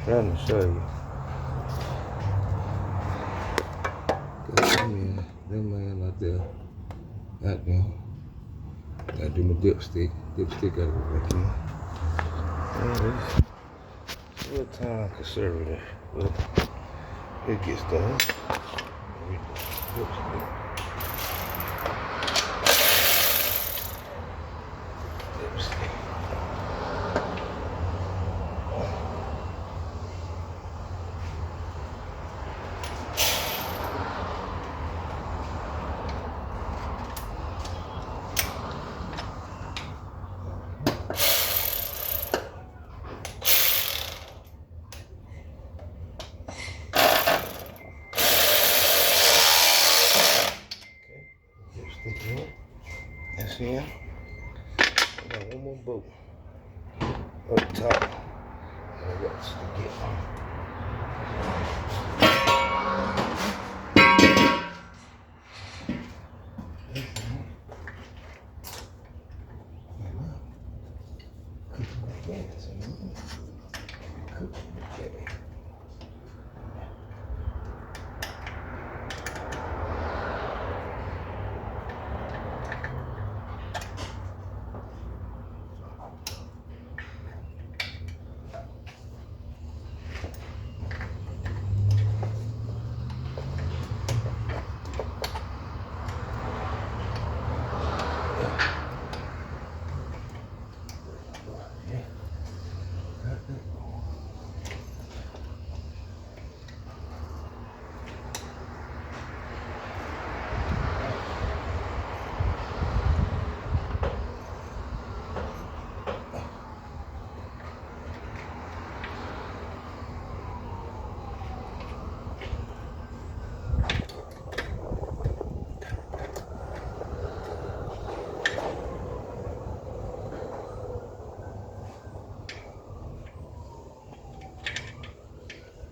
trying to show you. Them man out there. Goddamn. Gotta do my dipstick. Dipstick gotta go back in. Yeah, it's a little time conservative, but it gets done. Dipstick. That's him. I got one more boat up top. I got to get on.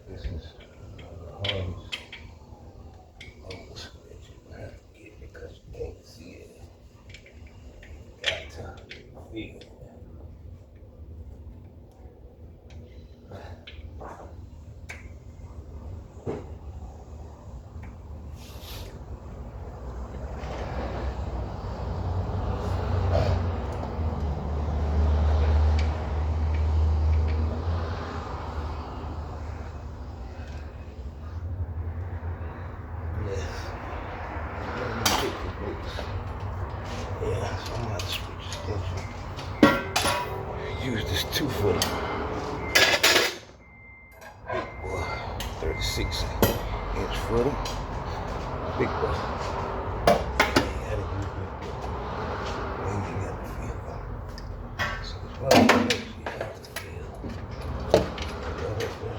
This is hardest oats that you have to get because you can't see it. Got to feel it. Yeah, so I'm gonna have to switch extension. Use this 2-foot. Big boy, 36-inch footer. Big boy. You gotta use big boy. Then you got to feel them. So it's one of the things you have to feel. Yeah, that's good.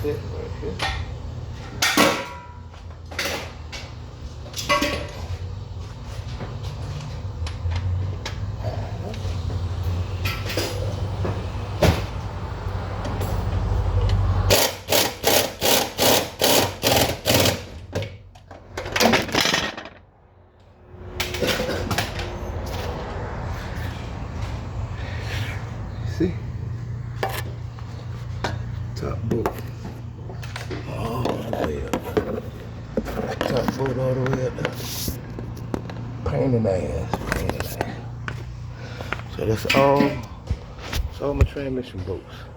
set right here. See? Top bolt all the way up. Top bolt all the way up. Pain in the ass. Pain in the ass. So that's all my transmission bolts.